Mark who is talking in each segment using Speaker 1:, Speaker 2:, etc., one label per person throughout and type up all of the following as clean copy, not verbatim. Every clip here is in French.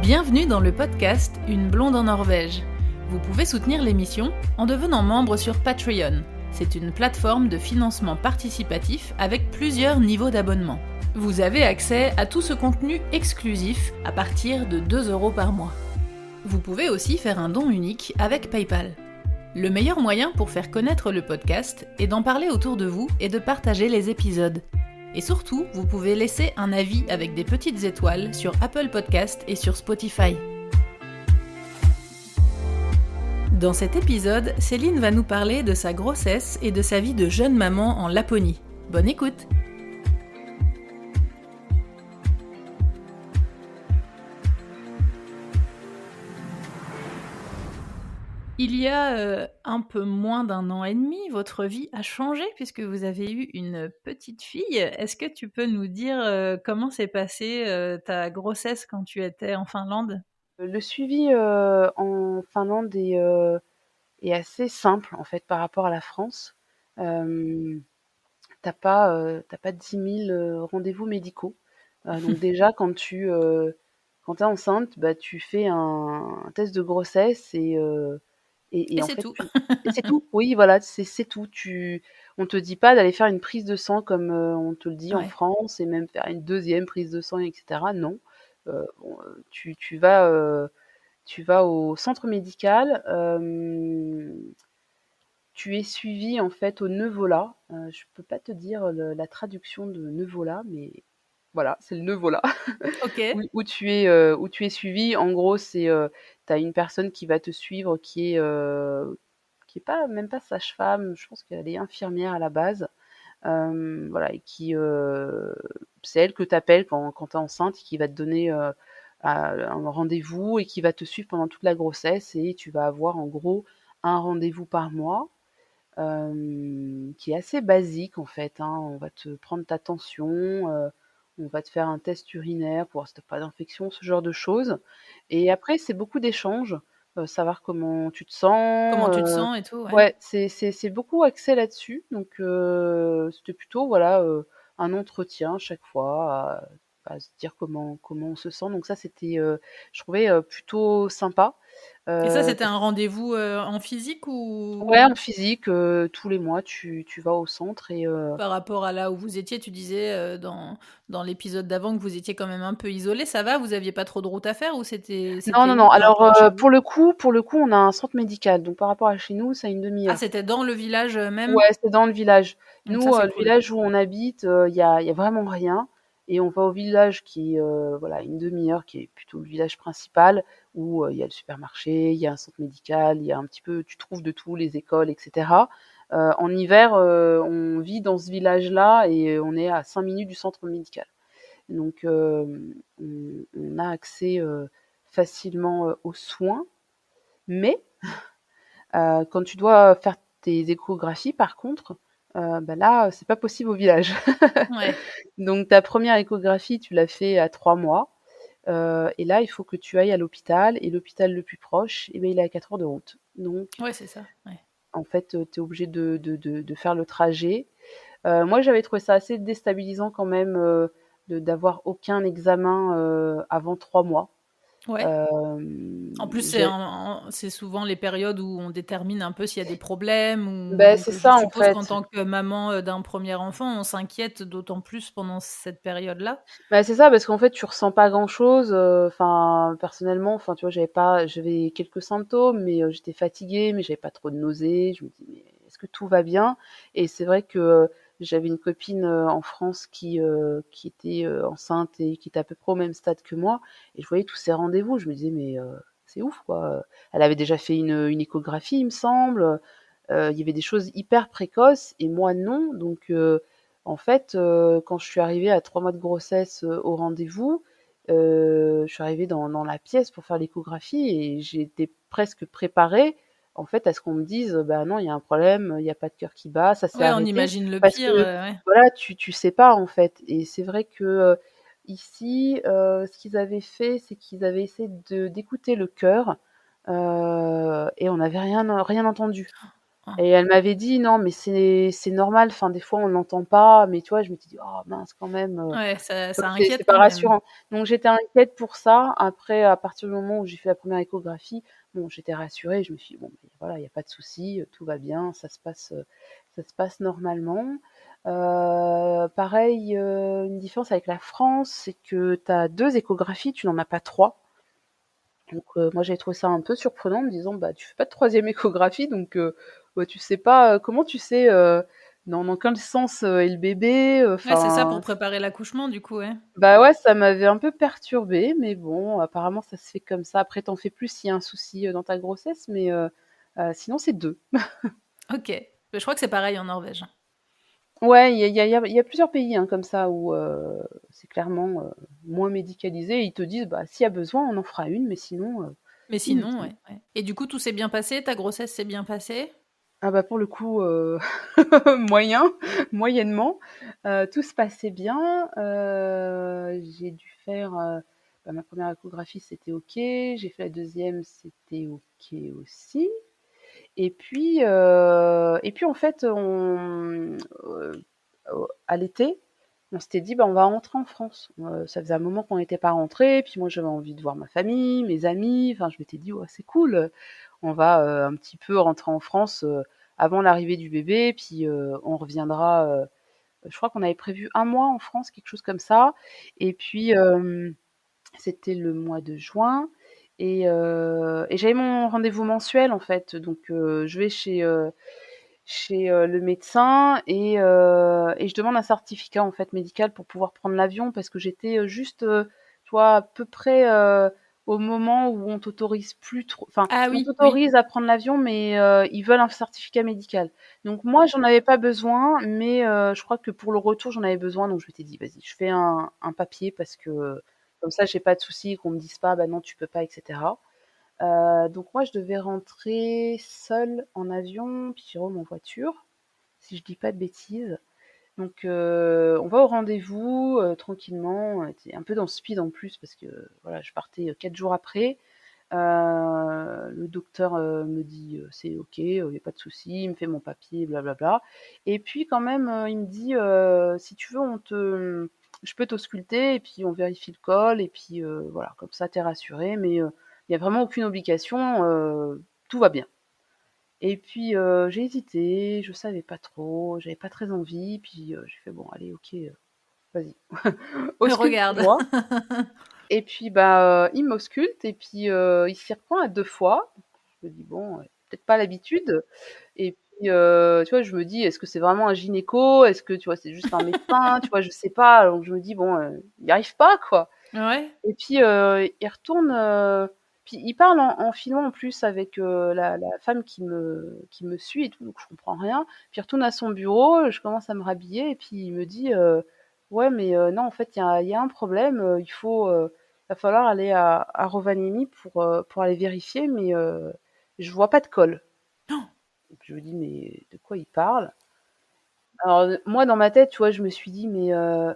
Speaker 1: Bienvenue dans le podcast Une blonde en Norvège. Vous pouvez soutenir l'émission en devenant membre sur Patreon. C'est une plateforme de financement participatif avec plusieurs niveaux d'abonnement. Vous avez accès à tout ce contenu exclusif à partir de 2 € par mois. Vous pouvez aussi faire un don unique avec PayPal. Le meilleur moyen pour faire connaître le podcast est d'en parler autour de vous et de partager les épisodes. Et surtout, vous pouvez laisser un avis avec des petites étoiles sur Apple Podcast et sur Spotify. Dans cet épisode, Céline va nous parler de sa grossesse et de sa vie de jeune maman en Laponie. Bonne écoute! Il y a un peu moins d'1 an et demi, votre vie a changé puisque vous avez eu une petite fille. Est-ce que tu peux nous dire comment s'est passée ta grossesse quand tu étais en Finlande?
Speaker 2: Le suivi en Finlande est assez simple en fait par rapport à la France. T'as pas 10 000 rendez-vous médicaux. Donc déjà quand t'es enceinte, bah, tu fais un test de grossesse et
Speaker 1: Et
Speaker 2: en
Speaker 1: c'est
Speaker 2: fait
Speaker 1: tout.
Speaker 2: et c'est tout. Oui, voilà, c'est tout. On te dit pas d'aller faire une prise de sang comme on te le dit en
Speaker 1: Ouais.
Speaker 2: France et même faire une deuxième prise de sang, etc. Non. Bon, tu vas au centre médical. Tu es suivi en fait au Neuvola. Je peux pas te dire la traduction de Neuvola, mais voilà, c'est le Neuvola
Speaker 1: Ok.
Speaker 2: où tu es suivi. En gros, tu as une personne qui va te suivre qui est pas même pas sage-femme. Je pense qu'elle est infirmière à la base. Voilà, et c'est elle que tu appelles quand tu es enceinte et qui va te donner un rendez-vous et qui va te suivre pendant toute la grossesse et tu vas avoir en gros un rendez-vous par mois qui est assez basique en fait, hein. On va te prendre ta tension, on va te faire un test urinaire pour voir si tu pas d'infection, ce genre de choses. Et après, c'est beaucoup d'échanges, savoir comment tu te sens.
Speaker 1: Comment tu te sens et tout, ouais.
Speaker 2: Ouais, c'est beaucoup axé là-dessus. Donc, c'était plutôt voilà, un entretien chaque fois à se dire comment on se sent. Donc ça, c'était, je trouvais plutôt sympa.
Speaker 1: Et ça, c'était
Speaker 2: Parce
Speaker 1: un rendez-vous en physique
Speaker 2: Ouais,
Speaker 1: ou
Speaker 2: en physique, tous les mois, tu vas au centre et
Speaker 1: par rapport à là où vous étiez? Tu disais dans l'épisode d'avant que vous étiez quand même un peu isolés. Ça va? Vous aviez pas trop de route à faire ou
Speaker 2: non,
Speaker 1: c'était
Speaker 2: non,
Speaker 1: où
Speaker 2: non,
Speaker 1: par
Speaker 2: alors,
Speaker 1: rapport à chez vous?
Speaker 2: pour le coup, on a un centre médical, donc par rapport à chez nous, c'est à une demi
Speaker 1: Ah,
Speaker 2: heure.
Speaker 1: c'était dans le village même?
Speaker 2: Ouais, c'est dans le village.
Speaker 1: Donc ça,
Speaker 2: Nous,
Speaker 1: c'est
Speaker 2: le
Speaker 1: cool.
Speaker 2: village où on habite, il y a vraiment rien et on va au village qui est, voilà, une demi heure, qui est plutôt le village principal où, il y a le supermarché, il y a un centre médical, il y a un petit peu tu trouves de tout, les écoles et cetera. En hiver, on vit dans ce village-là et on est à 5 minutes du centre médical. Donc, on a accès facilement aux soins, mais quand tu dois faire tes échographies, par contre, bah là, c'est pas possible au village.
Speaker 1: Ouais.
Speaker 2: Donc, ta première échographie, tu l'as fait à 3 mois. Et là, il faut que tu ailles à l'hôpital. Et l'hôpital le plus proche, eh ben, il est à 4 heures de route. Donc,
Speaker 1: Ouais, c'est ça. Ouais.
Speaker 2: en fait, tu es obligé de faire le trajet. Moi, j'avais trouvé ça assez déstabilisant quand même d'avoir aucun examen avant 3 mois.
Speaker 1: Ouais. En plus,
Speaker 2: J'ai
Speaker 1: c'est souvent les périodes où on détermine un peu s'il y a des problèmes ou
Speaker 2: Beh,
Speaker 1: donc
Speaker 2: c'est
Speaker 1: je
Speaker 2: ça en
Speaker 1: suppose qu'en
Speaker 2: fait.
Speaker 1: tant que maman, d'un premier enfant, on s'inquiète d'autant plus pendant cette période-là?
Speaker 2: Bah, c'est ça parce qu'en fait, tu ressens pas grand-chose, enfin, personnellement, enfin, tu vois, j'avais quelques symptômes, mais j'étais fatiguée, mais j'avais pas trop de nausées. Je me dis: «Mais est-ce que tout va bien?» Et c'est vrai que, j'avais une copine, en France qui était, enceinte et qui était à peu près au même stade que moi et je voyais tous ces rendez-vous. Je me disais: «Mais, c'est ouf, quoi», elle avait déjà fait une échographie, il me semble, il y avait des choses hyper précoces et moi non. Donc en fait, quand je suis arrivée à 3 mois de grossesse, au rendez-vous, je suis arrivée dans la pièce pour faire l'échographie et j'étais presque préparée, en fait, à ce qu'on me dise: «Bah non, il y a un problème, il y a pas de cœur qui bat, ça s'est
Speaker 1: Ouais, on
Speaker 2: arrêté».
Speaker 1: imagine le
Speaker 2: Parce
Speaker 1: pire,
Speaker 2: que
Speaker 1: ouais.
Speaker 2: voilà, tu sais pas, en fait. Et c'est vrai que, ici, ce qu'ils avaient fait, c'est qu'ils avaient essayé d'écouter le cœur, et on n'avait rien entendu.
Speaker 1: Oh.
Speaker 2: Et elle m'avait dit: «Non, mais c'est normal, enfin, des fois, on n'entend pas», mais tu vois, je m'étais dit: «Oh mince, quand même,
Speaker 1: Ouais, ça
Speaker 2: donc c'est
Speaker 1: inquiète
Speaker 2: pas
Speaker 1: quand même.
Speaker 2: rassurant». Donc j'étais inquiète pour ça. Après, à partir du moment où j'ai fait la première échographie, bon, j'étais rassurée. Je me suis dit: «Bon, beh, voilà, il y a pas de souci, tout va bien, ça se passe normalement». Pareil, une différence avec la France, c'est que tu as 2 échographies, tu n'en as pas 3. Donc moi, j'avais trouvé ça un peu surprenant en me disant: «Bah, tu fais pas de troisième échographie, donc bah, tu sais pas, comment tu sais, dans quel sens, est le bébé?»
Speaker 1: Ouais, c'est ça pour
Speaker 2: Enfin,
Speaker 1: préparer l'accouchement, du coup, ouais.
Speaker 2: bah, ouais, ça m'avait un peu perturbée, mais bon, apparemment ça se fait comme ça. Après, tu en fais plus s'il y a un souci, dans ta grossesse, mais sinon c'est 2.
Speaker 1: OK. Je crois que c'est pareil en Norvège.
Speaker 2: Ouais, il y a plusieurs pays, hein, comme ça où, c'est clairement, moins médicalisé. Ils te disent: «Bah, s'il y a besoin, on en fera une, mais sinon,
Speaker 1: Mais sinon,
Speaker 2: inutile».
Speaker 1: ouais, ouais. Et du coup, tout s'est bien passé? Ta grossesse s'est bien passée?
Speaker 2: Ah bah, pour le coup, moyen, moyennement. Tout se passait bien. J'ai dû faire, bah, ma première échographie, c'était OK. J'ai fait la deuxième, c'était OK aussi. Et puis en fait, à l'été, on s'était dit: «Bah, on va rentrer en France». Ça faisait un moment qu'on n'était pas rentrés, puis moi, j'avais envie de voir ma famille, mes amis. Enfin, je m'étais dit: «Ouais, c'est cool, on va, un petit peu rentrer en France, avant l'arrivée du bébé, puis, on reviendra», je crois qu'on avait prévu un mois en France, quelque chose comme ça. Et puis, c'était le mois de juin, et j'avais mon rendez-vous mensuel, en fait. Donc, je vais chez le médecin, et je demande un certificat, en fait, médical pour pouvoir prendre l'avion, parce que j'étais, juste, tu vois, à peu près, au moment où on t'autorise plus trop, enfin,
Speaker 1: Ah
Speaker 2: on
Speaker 1: oui, oui.
Speaker 2: t'autorise à prendre l'avion, mais ils veulent un certificat médical. Donc moi, j'en avais pas besoin, mais je crois que pour le retour, j'en avais besoin. Donc je m'étais dit: «Vas-y, je fais un papier, parce que comme ça, j'ai pas de soucis, qu'on me dise pas: "Bah non, tu peux pas", et cetera». Donc moi, je devais rentrer seule en avion, puis Jérôme en voiture, si je dis pas de bêtises. Donc on va au rendez-vous, tranquillement, tu un peu dans le speed en plus, parce que voilà, je partais, 4 jours après. Le docteur, me dit, «C'est OK, il y a pas de souci», il me fait mon papier, blablabla. Et puis quand même, il me dit, «Si tu veux, je peux t'ausculter, et puis on vérifie le col, et puis voilà, comme ça tu es rassurée, mais il y a vraiment aucune obligation, tout va bien». Et puis, j'ai hésité, je savais pas trop, j'avais pas très envie, puis j'ai fait: «Bon, allez, OK, vas-y,
Speaker 1: Regarde.
Speaker 2: ausculte-moi». Et puis, bah, il m'ausculte, et puis il s'y reprend à 2 fois. Je me dis: «Bon, peut-être pas l'habitude». Et puis, tu vois, je me dis: «Est-ce que c'est vraiment un gynéco? Est-ce que, tu vois, c'est juste un médecin?» Tu vois, je sais pas. Donc je me dis: «Bon, il y arrive pas, quoi».
Speaker 1: Ouais.
Speaker 2: Et puis, il retourne, puis il parle en finnois en plus, avec, la femme qui me suit et tout, donc je comprends rien. Puis il retourne à son bureau, je commence à me rhabiller, et puis il me dit, «Ouais, mais non, en fait, il y a un problème, va falloir aller à Rovaniemi pour aller vérifier, mais je vois pas de col». Donc je me dis: «Mais de quoi il parle?» Alors, moi, dans ma tête, tu vois, je me suis dit: «Mais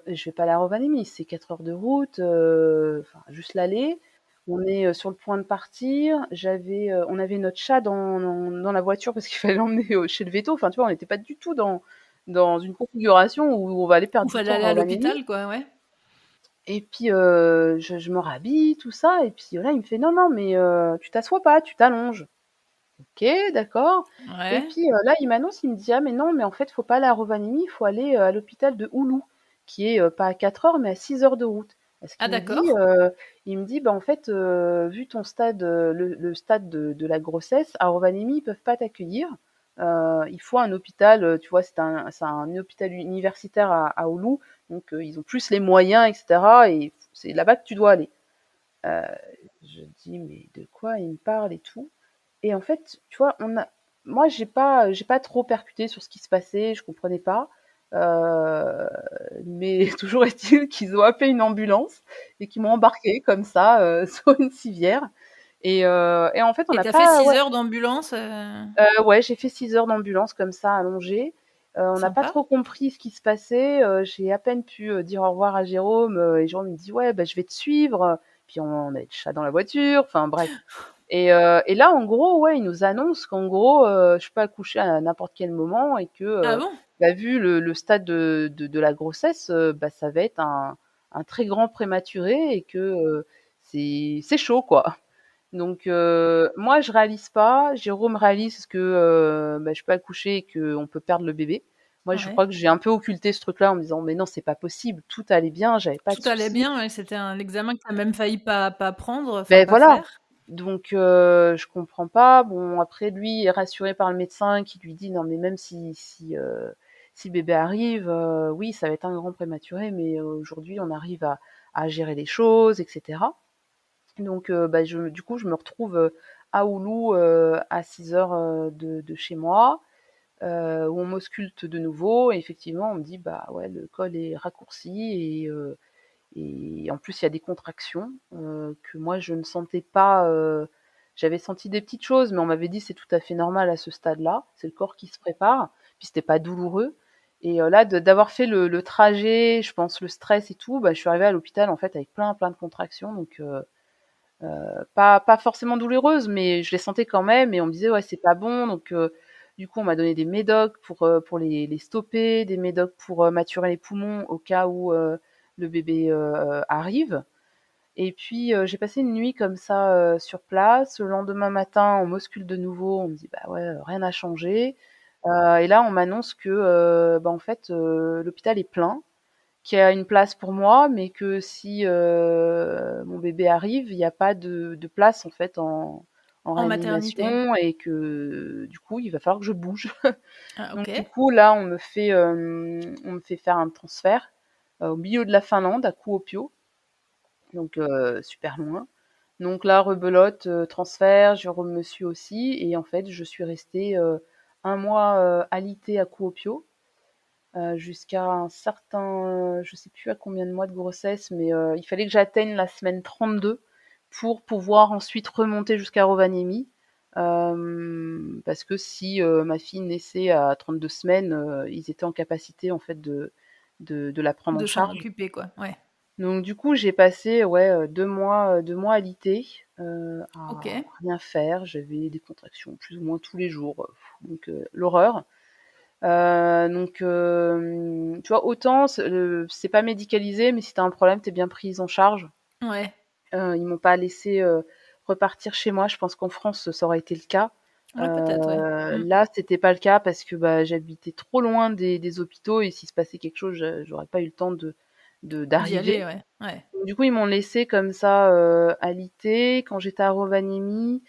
Speaker 2: je vais pas aller à Rovaniemi, c'est 4 heures de route, enfin, juste l'aller». On est, sur le point de partir. On avait notre chat dans la voiture, parce qu'il fallait l'emmener, chez le véto. Enfin, tu vois, on n'était pas du tout dans une configuration où on va aller
Speaker 1: Ou
Speaker 2: perdre du
Speaker 1: fallait
Speaker 2: temps
Speaker 1: aller
Speaker 2: à
Speaker 1: à
Speaker 2: Rovaniemi.
Speaker 1: l'hôpital, quoi, ouais.
Speaker 2: Et puis, je me rhabille, tout ça, et puis là, il me fait: «Non, non, mais tu t'assois pas, tu t'allonges». OK, d'accord. Et
Speaker 1: Ouais.
Speaker 2: puis, là, il m'annonce, il me dit: «Ah, mais non, mais en fait, faut pas aller à Rovaniemi, il faut aller, à l'hôpital de Oulu, qui est, pas à 4 heures, mais à 6 heures de route». Parce
Speaker 1: Ah
Speaker 2: qu'il me dit,
Speaker 1: d'accord.
Speaker 2: «Bah, en fait, vu ton stade, le stade de la grossesse, à Rovaniemi, ils peuvent pas t'accueillir. Il faut un hôpital», tu vois, c'est un hôpital universitaire à Oulu, donc ils ont plus les moyens, et cetera, et c'est là-bas que tu dois aller. Heu, je dis: «Mais de quoi il me parle et tout?» Et en fait, tu vois, moi, j'ai pas trop percuté sur ce qui se passait, je comprenais pas. Heu, mais toujours est-il qu'ils ont appelé une ambulance, et qu'ils m'ont embarquée comme ça, sur une civière. Et en fait, on
Speaker 1: Et
Speaker 2: n'a
Speaker 1: tu fait
Speaker 2: pas,
Speaker 1: 6
Speaker 2: ouais,
Speaker 1: heures d'ambulance,
Speaker 2: ouais, j'ai fait 6 heures d'ambulance comme ça, allongée. On n'a pas
Speaker 1: sympa.
Speaker 2: trop compris ce qui se passait. J'ai à peine pu, dire au revoir à Jérôme, et Jérôme me dit: «Ouais, bah, je vais te suivre». Puis on avait le chat dans la voiture, enfin bref. Et là, en gros, ouais, ils nous annoncent qu'en gros, je peux accoucher à n'importe quel moment et que,
Speaker 1: Ah bon?
Speaker 2: bah, vu le stade de la grossesse, bah, ça va être un très grand prématuré et que c'est chaud, quoi. Donc, moi, je réalise pas. Jérôme réalise que bah, je peux accoucher et qu'on peut perdre le bébé. Moi, je
Speaker 1: Ouais.
Speaker 2: crois que j'ai un peu occulté ce truc-là en me disant, mais non, c'est pas possible. Tout allait bien, j'avais pas
Speaker 1: Tout
Speaker 2: de
Speaker 1: allait
Speaker 2: soucis.
Speaker 1: bien, ouais, c'était un examen que tu as même failli pas prendre, enfin
Speaker 2: Ben
Speaker 1: pas
Speaker 2: voilà.
Speaker 1: faire.
Speaker 2: Donc, je comprends pas. Bon, après, lui il est rassuré par le médecin qui lui dit, non, mais même si le bébé arrive, oui, ça va être un grand prématuré, mais aujourd'hui, on arrive à gérer les choses, etc. Donc, bah, du coup, je me retrouve à Oulu à 6 heures de chez moi, où on m'ausculte de nouveau. Et effectivement, on me dit, bah ouais, le col est raccourci et en plus, il y a des contractions que moi, je ne sentais pas. J'avais senti des petites choses, mais on m'avait dit c'est tout à fait normal à ce stade-là. C'est le corps qui se prépare. Puis c'était pas douloureux. Et là, d'avoir fait le trajet, je pense le stress et tout, bah, je suis arrivée à l'hôpital en fait avec plein de contractions. Donc pas forcément douloureuse, mais je les sentais quand même. Et on me disait ouais c'est pas bon. Donc du coup on m'a donné des médocs pour les stopper, des médocs pour maturer les poumons au cas où le bébé arrive. Et puis j'ai passé une nuit comme ça sur place. Le lendemain matin on m'auscule de nouveau. On me dit bah ouais rien n'a changé. Et là on m'annonce que bah en fait l'hôpital est plein, qu'il y a une place pour moi, mais que si mon bébé arrive, il n'y a pas de place en fait en
Speaker 1: En maternité.
Speaker 2: réanimation et que du coup il va falloir que je bouge.
Speaker 1: Ah
Speaker 2: Donc du
Speaker 1: OK.
Speaker 2: coup là on me fait faire un transfert au milieu de la Finlande à Kuopio, donc super loin. Donc là rebelote, transfert, Jérôme me suit aussi et en fait je suis restée un mois alitée à Kuopio jusqu'à un certain, je sais plus à combien de mois de grossesse, mais il fallait que j'atteigne la semaine 32 pour pouvoir ensuite remonter jusqu'à Rovaniemi. Parce que si ma fille naissait à 32 semaines, ils étaient en capacité en fait de la prendre en
Speaker 1: De s'en
Speaker 2: charge.
Speaker 1: occuper, quoi. Ouais.
Speaker 2: Donc du coup j'ai passé ouais 2 mois alité à
Speaker 1: OK.
Speaker 2: rien faire. J'avais des contractions plus ou moins tous les jours, donc l'horreur. Donc, tu vois, autant c'est pas médicalisé, mais si t'as un problème, t'es bien prise en charge.
Speaker 1: Ouais.
Speaker 2: Ils m'ont pas laissé repartir chez moi. Je pense qu'en France, ça aurait été le cas.
Speaker 1: Ouais, peut-être, ouais. Mmh.
Speaker 2: Là, c'était pas le cas parce que bah, j'habitais trop loin des hôpitaux et s'il se passait quelque chose, j'aurais pas eu le temps
Speaker 1: D'y aller,
Speaker 2: d'arriver.
Speaker 1: ouais. Ouais.
Speaker 2: Du coup, ils m'ont laissé comme ça alité. Quand j'étais à Rovaniemi,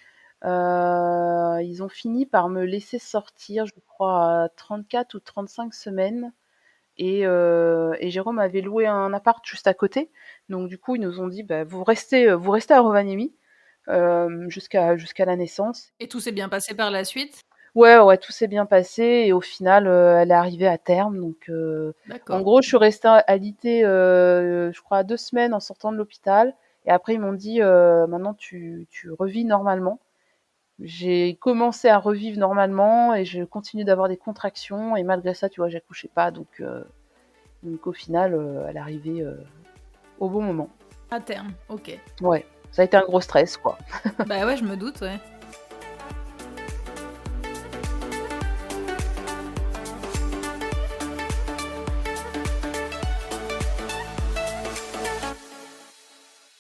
Speaker 2: ils ont fini par me laisser sortir, je crois, à 34 ou 35 semaines. Et Jérôme avait loué un appart juste à côté. Donc du coup, ils nous ont dit, bah, vous restez à Rovaniemi jusqu'à la naissance.
Speaker 1: Et tout s'est bien passé par la suite?
Speaker 2: Ouais, ouais, tout s'est bien passé et au final, elle est arrivée à terme. Donc, en
Speaker 1: D'accord.
Speaker 2: gros, je suis restée alitée, je crois, 2 semaines en sortant de l'hôpital. Et après, ils m'ont dit, maintenant, tu revis normalement. J'ai commencé à revivre normalement et je continue d'avoir des contractions. Et malgré ça, tu vois, j'accouchais pas. Donc au final, elle est arrivée au bon moment.
Speaker 1: À terme, OK.
Speaker 2: Ouais, ça a été un gros stress, quoi.
Speaker 1: Bah ouais, je me doute, ouais.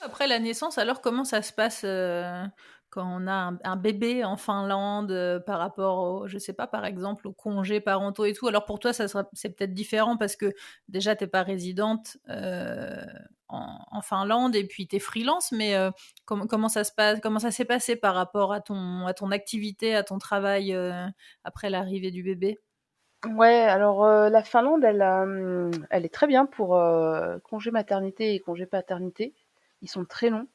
Speaker 1: Après la naissance, alors comment ça se passe quand on a un bébé en Finlande par rapport au, je sais pas, par exemple, aux congés parentaux et tout. Alors pour toi, c'est peut-être différent parce que déjà, t'es pas résidente en Finlande et puis t'es freelance, mais comment ça se passe, comment ça s'est passé par rapport à ton activité, à ton travail après l'arrivée du bébé?
Speaker 2: Ouais, alors la Finlande, elle est très bien pour congé maternité et congé paternité. Ils sont très longs.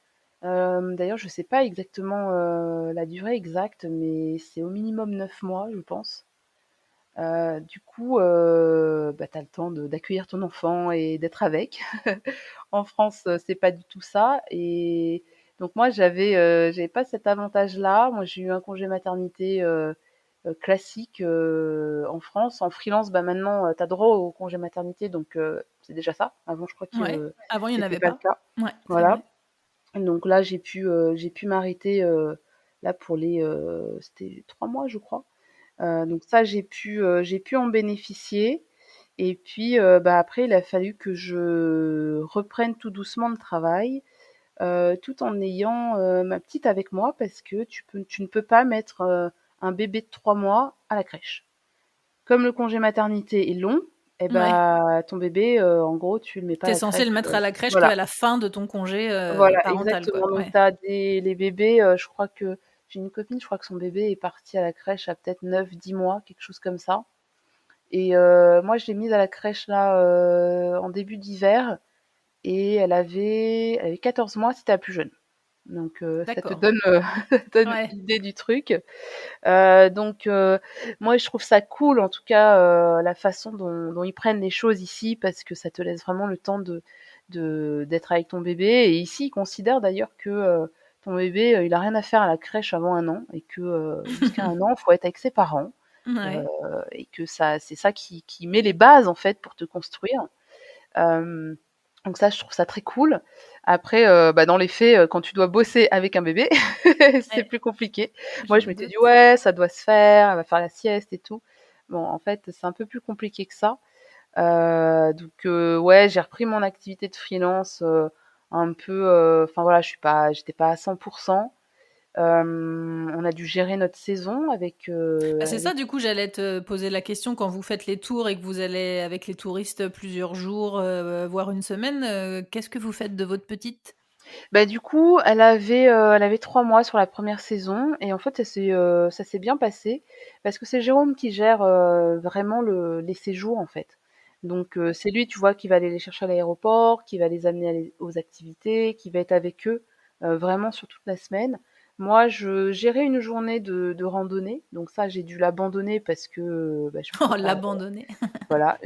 Speaker 2: D'ailleurs, je sais pas exactement la durée exacte, mais c'est au minimum 9 mois, je pense. Du coup, bah, tu as le temps d'accueillir ton enfant et d'être avec. En France, c'est pas du tout ça. Et donc moi, j'avais pas cet avantage-là. Moi, j'ai eu un congé maternité classique en France. En freelance, bah maintenant, tu as droit au congé maternité, donc c'est déjà ça. Avant, je crois que
Speaker 1: Ouais. Avant, il n'y en
Speaker 2: c'était
Speaker 1: avait
Speaker 2: pas le
Speaker 1: pas.
Speaker 2: cas.
Speaker 1: Ouais, c'est
Speaker 2: Voilà.
Speaker 1: vrai.
Speaker 2: Donc là, j'ai pu m'arrêter là pour c'était 3 mois, je crois. Donc ça, j'ai pu en bénéficier. Et puis, bah, après, il a fallu que je reprenne tout doucement le travail, tout en ayant ma petite avec moi, parce que tu ne peux pas mettre un bébé de 3 mois à la crèche. Comme le congé maternité est long, et
Speaker 1: Ouais.
Speaker 2: bah, ton bébé, en gros, tu le mets pas à
Speaker 1: T'es
Speaker 2: la
Speaker 1: censé
Speaker 2: crèche.
Speaker 1: le mettre à la crèche
Speaker 2: Voilà,
Speaker 1: qu'à la fin de ton congé
Speaker 2: voilà,
Speaker 1: parental, quoi.
Speaker 2: exactement. Donc,
Speaker 1: Ouais.
Speaker 2: t'as les bébés, je crois que j'ai une copine, je crois que son bébé est parti à la crèche à peut-être 9, 10 mois, quelque chose comme ça. Et moi, je l'ai mise à la crèche là en début d'hiver et elle avait 14 mois, c'était la plus jeune. Donc ça te
Speaker 1: D'accord.
Speaker 2: donne, ça te donne
Speaker 1: Ouais.
Speaker 2: l'idée du truc. Donc moi, je trouve ça cool, en tout cas, la façon dont ils prennent les choses ici, parce que ça te laisse vraiment le temps d'être avec ton bébé. Et ici, ils considèrent d'ailleurs que ton bébé, il a rien à faire à la crèche avant 1 an, et que jusqu'à 1 an, il faut être avec ses parents.
Speaker 1: Ouais.
Speaker 2: Et que ça, c'est ça qui met les bases en fait pour te construire. Euh, donc ça, je trouve ça très cool. Après, bah, dans les faits, quand tu dois bosser avec un bébé, c'est
Speaker 1: Ouais.
Speaker 2: plus compliqué.
Speaker 1: Je
Speaker 2: Moi, je
Speaker 1: me
Speaker 2: m'étais dit
Speaker 1: doute.
Speaker 2: ouais, ça doit se faire, elle va faire la sieste et tout. Bon, en fait, c'est un peu plus compliqué que ça. Donc ouais, j'ai repris mon activité de freelance un peu. Enfin voilà, j'étais pas à 100%. On a dû gérer notre saison
Speaker 1: Bah, c'est ça,
Speaker 2: avec.
Speaker 1: du coup, j'allais te poser la question quand vous faites les tours et que vous allez avec les touristes plusieurs jours, voire une semaine, qu'est-ce que vous faites de votre petite?
Speaker 2: Bah, du coup, elle avait 3 mois sur la première saison, et en fait, ça s'est bien passé parce que c'est Jérôme qui gère, vraiment les séjours, en fait. Donc c'est lui, tu vois, qui va aller les chercher à l'aéroport, qui va les amener aux activités, qui va être avec eux, vraiment sur toute la semaine. Moi, je gérais une journée de randonnée, donc ça, j'ai dû l'abandonner parce que, bah, je
Speaker 1: Oh,
Speaker 2: pouvais pas.
Speaker 1: l'abandonner.
Speaker 2: Voilà,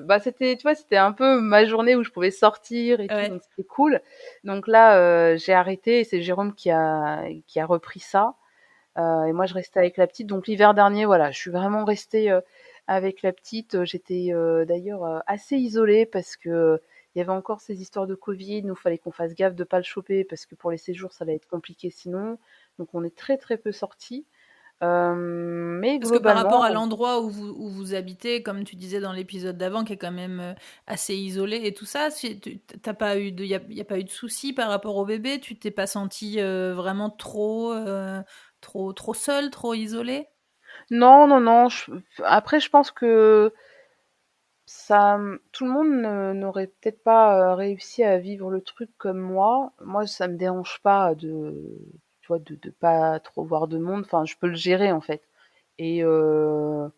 Speaker 2: bah, c'était, tu vois, c'était un peu ma journée où je pouvais sortir et tout,
Speaker 1: Ouais.
Speaker 2: donc c'était cool. Donc là, j'ai arrêté, et c'est Jérôme qui a repris ça. Et moi, je restais avec la petite. Donc l'hiver dernier, voilà, je suis vraiment restée avec la petite. J'étais d'ailleurs assez isolée parce que il y avait encore ces histoires de Covid. Nous, fallait qu'on fasse gaffe de pas le choper parce que pour les séjours, ça allait être compliqué sinon. Donc on est très très peu sortis. Mais
Speaker 1: Parce que par rapport
Speaker 2: globalement,
Speaker 1: à l'endroit où vous habitez, comme tu disais dans l'épisode d'avant, qui est quand même assez isolé et tout ça, t'as pas eu y a pas eu de soucis par rapport au bébé? Tu t'es pas senti vraiment trop seul, trop isolé?
Speaker 2: non, non, non. Après, je pense que tout le monde n'aurait peut-être pas réussi à vivre le truc comme moi. Moi, ça me dérange pas tu vois, de pas trop voir de monde. Enfin, je peux le gérer en fait. Et, euh,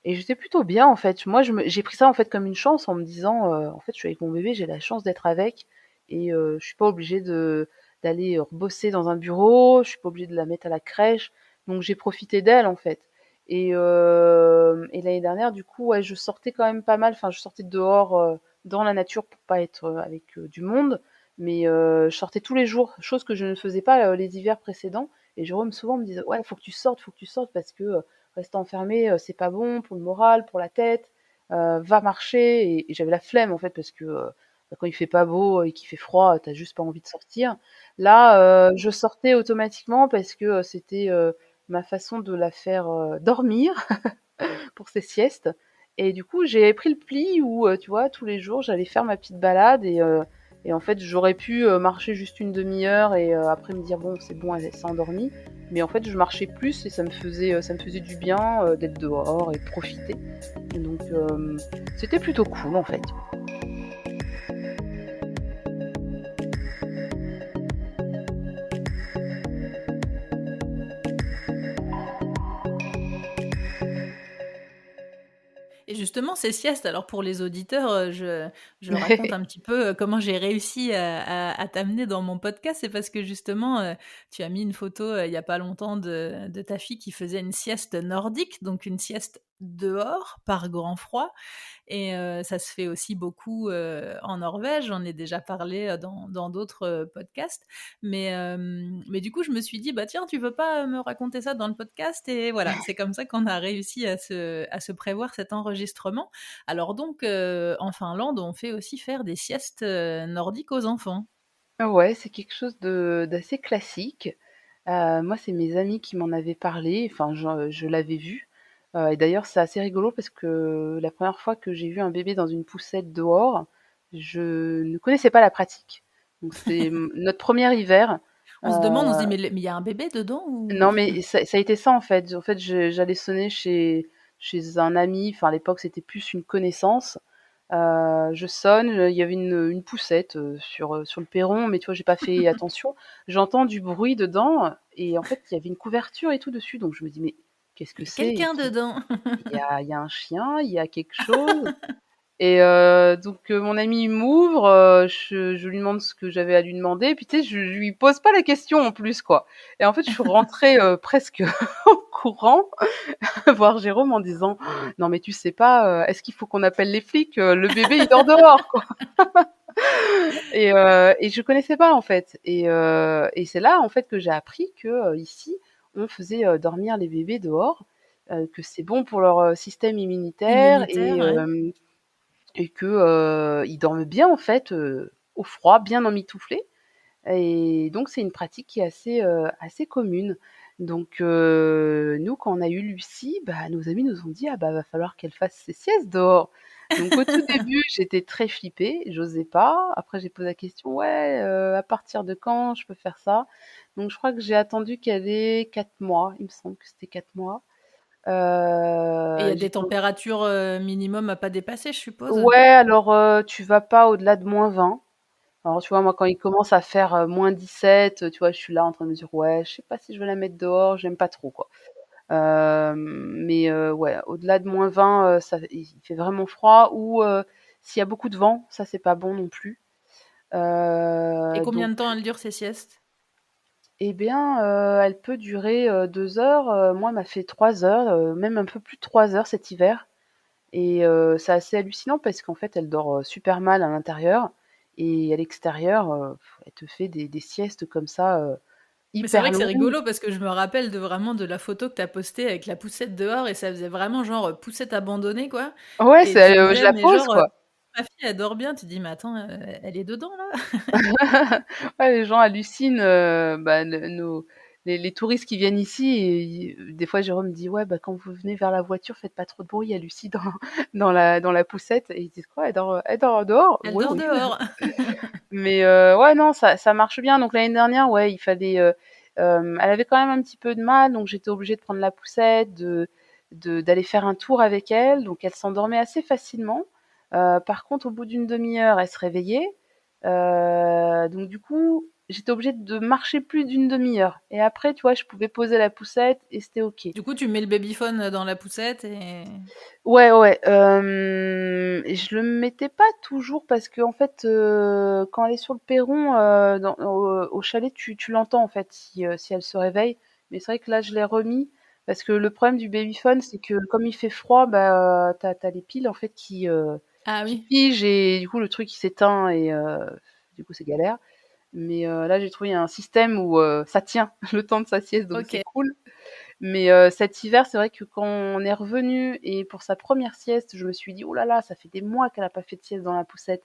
Speaker 2: et j'étais plutôt bien en fait. Moi, j'ai pris ça en fait comme une chance en me disant, en fait, je suis avec mon bébé, j'ai la chance d'être avec, et je suis pas obligée d'aller bosser dans un bureau. Je suis pas obligée de la mettre à la crèche. Donc j'ai profité d'elle en fait. Et l'année dernière, du coup, ouais, je sortais quand même pas mal. Enfin, je sortais dehors dans la nature pour pas être avec du monde, mais je sortais tous les jours, chose que je ne faisais pas les hivers précédents. Et Jérôme souvent me disait, ouais, faut que tu sortes parce que rester enfermé, c'est pas bon pour le moral, pour la tête. Va marcher. Et j'avais la flemme en fait parce que bah, quand il fait pas beau et qu'il fait froid, t'as juste pas envie de sortir. Là, je sortais automatiquement parce que c'était ma façon de la faire dormir pour ses siestes. Et du coup, j'ai pris le pli où, tu vois, tous les jours, j'allais faire ma petite balade, et en fait, j'aurais pu marcher juste une demi-heure et après me dire, bon, c'est bon, elle s'est endormie. Mais en fait, je marchais plus et ça me faisait du bien d'être dehors et de profiter. Et donc, c'était plutôt cool en fait.
Speaker 1: Et justement, ces siestes, alors pour les auditeurs, je raconte un petit peu comment j'ai réussi à t'amener dans mon podcast. C'est parce que justement, tu as mis une photo il n'y a pas longtemps de ta fille qui faisait une sieste nordique, donc une sieste dehors par grand froid. Et ça se fait aussi beaucoup en Norvège. J'en ai déjà parlé dans d'autres podcasts. Mais du coup, je me suis dit, bah tiens, tu veux pas me raconter ça dans le podcast? Et voilà, c'est comme ça qu'on a réussi à se prévoir cet enregistrement. Alors donc, en Finlande, on fait aussi faire des siestes nordiques aux enfants.
Speaker 2: Ouais, c'est quelque chose d'assez classique. Moi, c'est mes amis qui m'en avaient parlé, enfin je l'avais vu. Et d'ailleurs, c'est assez rigolo parce que la première fois que j'ai vu un bébé dans une poussette dehors, je ne connaissais pas la pratique. Donc c'était notre premier hiver.
Speaker 1: On se demande, on se dit:
Speaker 2: Heu,
Speaker 1: «Mais il y a un bébé dedans ou?»
Speaker 2: non, mais ça a été ça en fait. En fait, j'allais sonner chez un ami, enfin à l'époque c'était plus une connaissance. Je sonne, il y avait une poussette, sur le perron, mais tu vois, j'ai pas fait attention. J'entends du bruit dedans et en fait, il y avait une couverture et tout dessus, donc je me dis: «Mais qu'est-ce que
Speaker 1: «Il y a
Speaker 2: c'est?
Speaker 1: quelqu'un dedans!»
Speaker 2: Il y a un chien? Il y a quelque chose?» Et donc mon ami m'ouvre, je lui demande ce que j'avais à lui demander, puis tu sais, je lui pose pas la question en plus, quoi. Et en fait, je suis rentrée, presque en courant voir Jérôme en disant: «Non mais tu sais pas, est-ce qu'il faut qu'on appelle les flics? Le bébé il dort dehors, quoi». Et je connaissais pas en fait. Et c'est là en fait que j'ai appris que ici on faisait dormir les bébés dehors, que c'est bon pour leur système immunitaire
Speaker 1: Immunitaire, ouais.
Speaker 2: et que ils dorment bien en fait au froid, bien emmitouflés. Et donc c'est une pratique qui est assez commune. Donc nous, quand on a eu Lucie, bah, nos amis nous ont dit: «Ah bah, va falloir qu'elle fasse ses siestes dehors». Donc au tout début, j'étais très flippée, j'osais pas. Après j'ai posé la question: «Ouais, à partir de quand je peux faire ça?» Donc je crois que j'ai attendu qu'elle ait 4 mois, il me semble que c'était 4 mois.
Speaker 1: Et il y a des
Speaker 2: J'étais
Speaker 1: températures, minimum à pas dépasser, je suppose?
Speaker 2: Ouais, alors, tu vas pas au-delà de -20. Alors, tu vois, moi, quand il commence à faire -17, tu vois, je suis là en train de me dire, ouais, je sais pas si je vais la mettre dehors, j'aime pas trop, quoi. Mais ouais, au-delà de -20, il fait vraiment froid. Ou s'il y a beaucoup de vent, ça, c'est pas bon non plus.
Speaker 1: Et combien
Speaker 2: Donc,
Speaker 1: de temps elle dure ces siestes?
Speaker 2: eh bien, elle peut durer 2 heures. Moi, elle m'a fait 3 heures, même un peu plus de 3 heures cet hiver. Et c'est assez hallucinant parce qu'en fait, elle dort super mal à l'intérieur et à l'extérieur, elle te fait des siestes comme ça,
Speaker 1: Mais c'est vrai
Speaker 2: hyper
Speaker 1: que c'est
Speaker 2: longues.
Speaker 1: rigolo parce que je me rappelle de la photo que tu as postée avec la poussette dehors et ça faisait vraiment genre, poussette abandonnée, quoi.
Speaker 2: Ouais,
Speaker 1: Et tu
Speaker 2: je
Speaker 1: disais:
Speaker 2: la
Speaker 1: «Mais
Speaker 2: pose,
Speaker 1: genre,
Speaker 2: quoi.
Speaker 1: ma fille elle dort bien». Tu dis: «Mais attends, elle est dedans là?»
Speaker 2: Ouais, les gens hallucinent, bah, les touristes qui viennent ici. Et des fois, Jérôme me dit: «Ouais, bah, quand vous venez vers la voiture, faites pas trop de bruit, il y a Lucie dans la poussette». Et ils disent: «Quoi? Elle dort dehors?»
Speaker 1: Elle
Speaker 2: «Oui,
Speaker 1: dort
Speaker 2: oui».
Speaker 1: dehors.
Speaker 2: Mais ouais, non, ça marche bien. Donc l'année dernière, ouais, il fallait. Elle avait quand même un petit peu de mal, donc j'étais obligée de prendre la poussette, d'aller faire un tour avec elle. Donc elle s'endormait assez facilement. Par contre, au bout d'une demi-heure, elle se réveillait. Donc du coup, j'étais obligée de marcher plus d'une demi-heure. Et après, tu vois, je pouvais poser la poussette et c'était OK.
Speaker 1: Du coup, tu mets le babyphone dans la poussette et
Speaker 2: Ouais, ouais, et je le mettais pas toujours parce qu'en fait, quand elle est sur le perron, au chalet, tu l'entends en fait si elle se réveille. Mais c'est vrai que là, je l'ai remis parce que le problème du babyphone, c'est que comme il fait froid, bah, tu as les piles en fait
Speaker 1: ah
Speaker 2: qui
Speaker 1: oui,
Speaker 2: figent et du coup le truc il s'éteint et du coup c'est galère. Mais là, j'ai trouvé un système où ça tient le temps de sa sieste, donc c'est
Speaker 1: OK.
Speaker 2: cool. Mais cet hiver, c'est vrai que quand on est revenu et pour sa première sieste, je me suis dit: «Oh là là, ça fait des mois qu'elle a pas fait de sieste dans la poussette.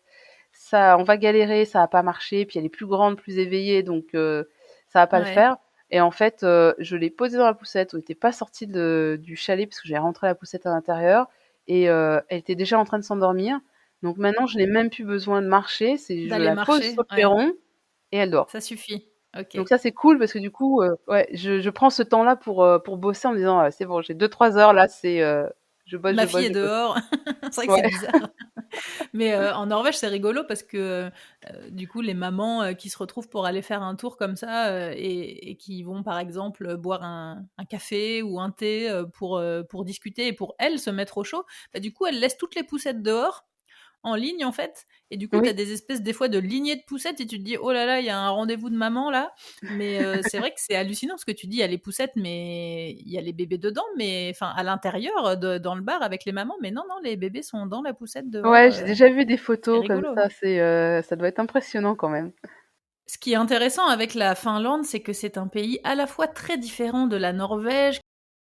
Speaker 2: Ça, on va galérer, ça va pas marcher». Puis elle est plus grande, plus éveillée, donc ça va pas le
Speaker 1: Ouais.
Speaker 2: faire. Et en fait, je l'ai posée dans la poussette. On était pas sortis du chalet parce que j'ai rentré la poussette à l'intérieur et elle était déjà en train de s'endormir. Donc maintenant, je n'ai même plus besoin de marcher, c'est je
Speaker 1: D'aller
Speaker 2: la pose sur
Speaker 1: marcher,
Speaker 2: le
Speaker 1: ouais,
Speaker 2: perron et elle dort.
Speaker 1: ça suffit. OK.
Speaker 2: Donc ça, c'est cool parce que du coup, ouais, je prends ce temps-là pour bosser en me disant: «C'est bon, j'ai 2-3 heures là, je bosse,
Speaker 1: Ma
Speaker 2: je
Speaker 1: fille
Speaker 2: bosse,
Speaker 1: est
Speaker 2: je bosse».
Speaker 1: dehors. C'est vrai que c'est
Speaker 2: Ouais.
Speaker 1: bizarre. Mais en Norvège, c'est rigolo parce que, du coup, les mamans, qui se retrouvent pour aller faire un tour comme ça, et qui vont, par exemple, boire un café ou un thé, pour discuter et pour elles, se mettre au chaud, bah, du coup, elles laissent toutes les poussettes dehors, en ligne, en fait. Et du coup, tu as
Speaker 2: Oui.
Speaker 1: des espèces, des fois, de lignées de poussettes et tu te dis: «Oh là là, il y a un rendez-vous de maman, là». Mais c'est vrai que c'est hallucinant ce que tu dis, il y a les poussettes, mais il y a les bébés dedans, mais enfin, à l'intérieur, dans le bar avec les mamans, mais non, non, les bébés sont dans la poussette dehors,
Speaker 2: Ouais, j'ai déjà vu des
Speaker 1: c'est
Speaker 2: photos comme
Speaker 1: rigolo.
Speaker 2: ça, ça doit être impressionnant quand même.
Speaker 1: Ce qui est intéressant avec la Finlande, c'est que c'est un pays à la fois très différent de la Norvège,